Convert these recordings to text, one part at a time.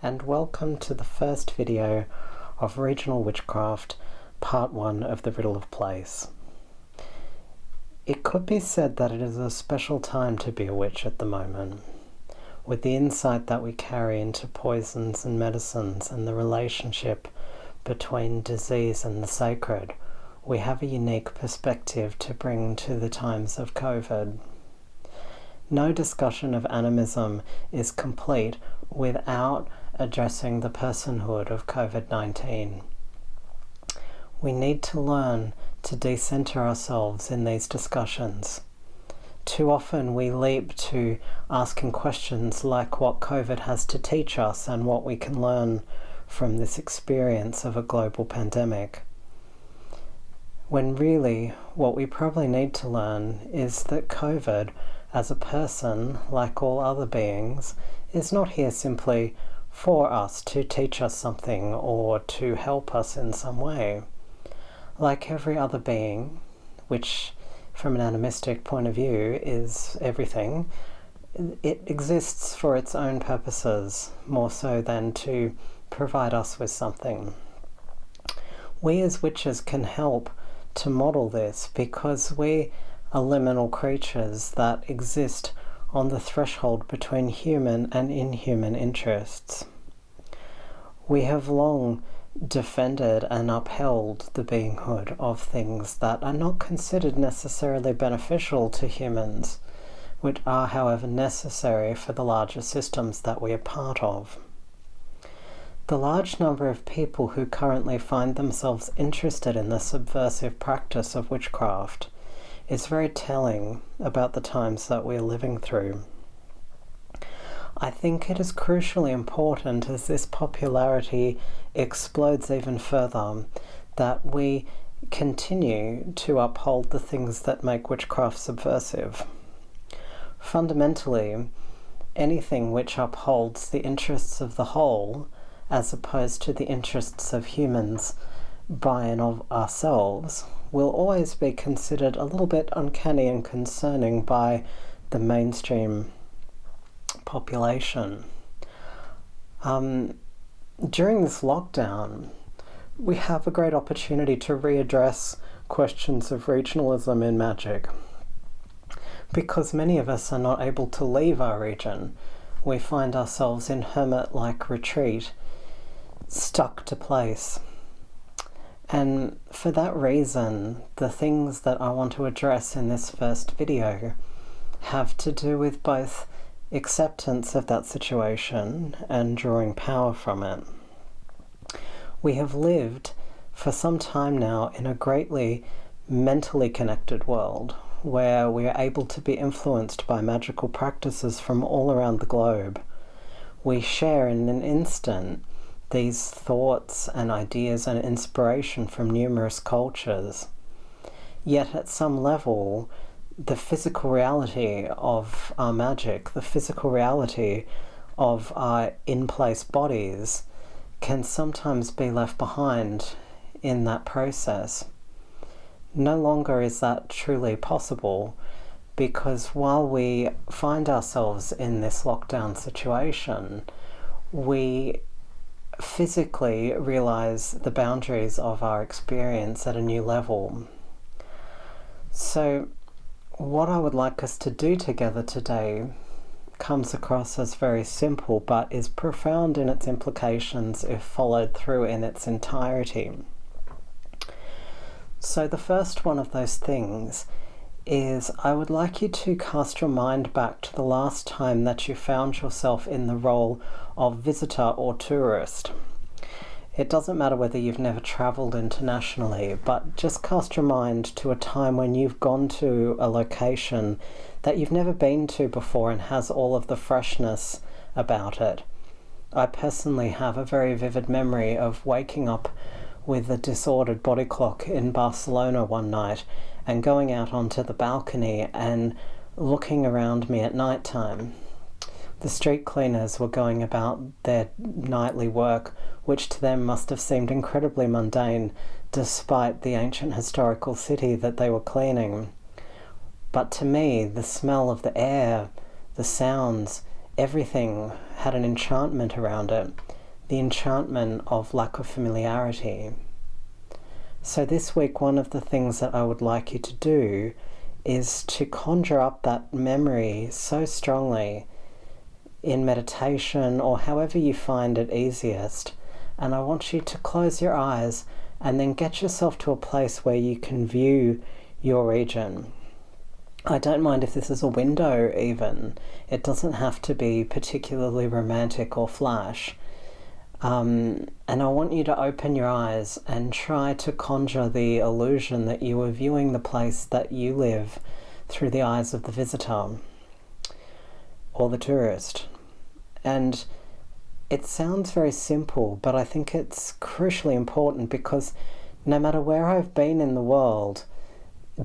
and welcome to the first video of Regional Witchcraft, Part 1 of the Riddle of Place. It could be said that it is a special time to be a witch at the moment. With the insight that we carry into poisons and medicines and the relationship between disease and the sacred, we have a unique perspective to bring to the times of COVID. No discussion of animism is complete without addressing the personhood of COVID-19. We need to learn to decenter ourselves in these discussions. Too often we leap to asking questions like what COVID has to teach us and what we can learn from this experience of a global pandemic. When really, what we probably need to learn is that COVID, as a person, like all other beings, is not here simply for us to teach us something or to help us in some way. Like every other being, which from an animistic point of view is everything, it exists for its own purposes, more so than to provide us with something. We as witches can help to model this because we are liminal creatures that exist on the threshold between human and inhuman interests. We have long defended and upheld the beinghood of things that are not considered necessarily beneficial to humans, which are, however, necessary for the larger systems that we are part of. The large number of people who currently find themselves interested in the subversive practice of witchcraft is very telling about the times that we're living through. I think it is crucially important as this popularity explodes even further that we continue to uphold the things that make witchcraft subversive. Fundamentally, anything which upholds the interests of the whole as opposed to the interests of humans by and of ourselves will always be considered a little bit uncanny and concerning by the mainstream population. During this lockdown, we have a great opportunity to readdress questions of regionalism in magic. Because many of us are not able to leave our region, we find ourselves in hermit-like retreat, stuck to place. And for that reason, the things that I want to address in this first video have to do with both acceptance of that situation and drawing power from it. We have lived for some time now in a greatly mentally connected world where we are able to be influenced by magical practices from all around the globe. We share in an instant these thoughts and ideas and inspiration from numerous cultures. Yet at some level, the physical reality of our magic, the physical reality of our in-place bodies can sometimes be left behind in that process. No longer is that truly possible because while we find ourselves in this lockdown situation, we physically realize the boundaries of our experience at a new level. So what I would like us to do together today comes across as very simple but is profound in its implications if followed through in its entirety. So the first one of those things is I would like you to cast your mind back to the last time that you found yourself in the role of visitor or tourist. It doesn't matter whether you've never travelled internationally, but just cast your mind to a time when you've gone to a location that you've never been to before and has all of the freshness about it. I personally have a very vivid memory of waking up with a disordered body clock in Barcelona one night and going out onto the balcony and looking around me at night time. The street cleaners were going about their nightly work, which to them must have seemed incredibly mundane, despite the ancient historical city that they were cleaning. But to me, the smell of the air, the sounds, everything had an enchantment around it, the enchantment of lack of familiarity. So this week, one of the things that I would like you to do is to conjure up that memory so strongly in meditation or however you find it easiest. And I want you to close your eyes and then get yourself to a place where you can view your region. I don't mind if this is a window even. It doesn't have to be particularly romantic or flash. And I want you to open your eyes and try to conjure the illusion that you are viewing the place that you live through the eyes of the visitor or the tourist. And it sounds very simple, but I think it's crucially important, because no matter where I've been in the world,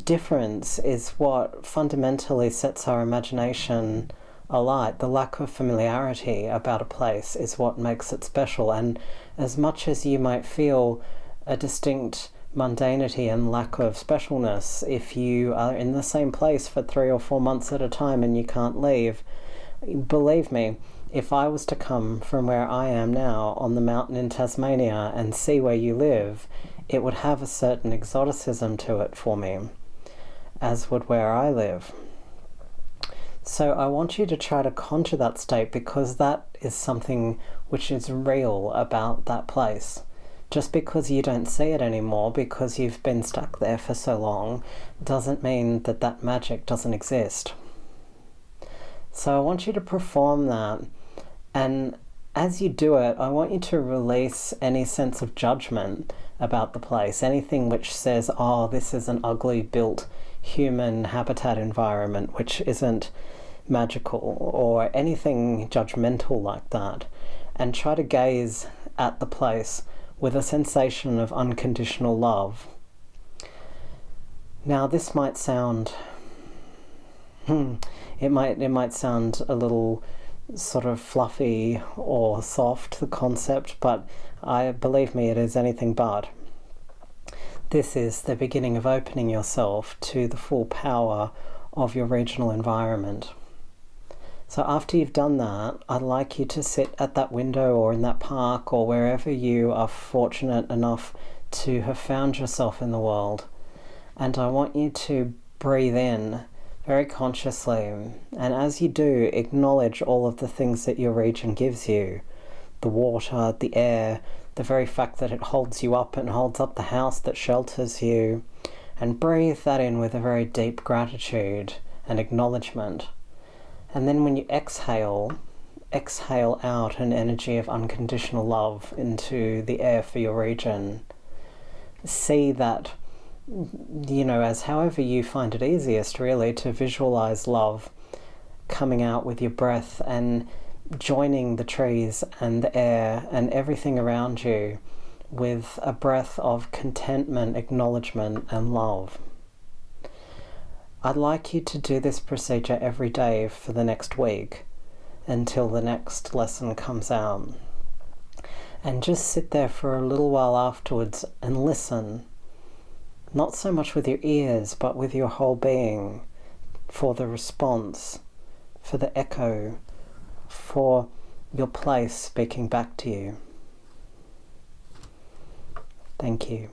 difference is what fundamentally sets our imagination alight. The lack of familiarity about a place is what makes it special. And as much as you might feel a distinct mundanity and lack of specialness if you are in the same place for 3 or 4 months at a time and you can't leave, believe me, if I was to come from where I am now on the mountain in Tasmania and see where you live, it would have a certain exoticism to it for me, as would where I live. So I want you to try to conjure that state, because that is something which is real about that place. Just because you don't see it anymore, because you've been stuck there for so long, doesn't mean that that magic doesn't exist. So I want you to perform that, and as you do it, I want you to release any sense of judgment about the place, anything which says, oh, this is an ugly built human habitat environment which isn't magical, or anything judgmental like that, and try to gaze at the place with a sensation of unconditional love. Now this might sound it might sound a little sort of fluffy or soft, the concept, but believe me, it is anything but. This is the beginning of opening yourself to the full power of your regional environment. So after you've done that, I'd like you to sit at that window or in that park or wherever you are fortunate enough to have found yourself in the world. And I want you to breathe in very consciously. And as you do, acknowledge all of the things that your region gives you. The water, the air, the very fact that it holds you up and holds up the house that shelters you. And breathe that in with a very deep gratitude and acknowledgement. And then when you exhale out an energy of unconditional love into the air for your region. See that, as however you find it easiest, really, to visualize love coming out with your breath and joining the trees and the air and everything around you with a breath of contentment, acknowledgement, and love. I'd like you to do this procedure every day for the next week until the next lesson comes out. And just sit there for a little while afterwards and listen, not so much with your ears, but with your whole being, for the response, for the echo, for your place speaking back to you. Thank you.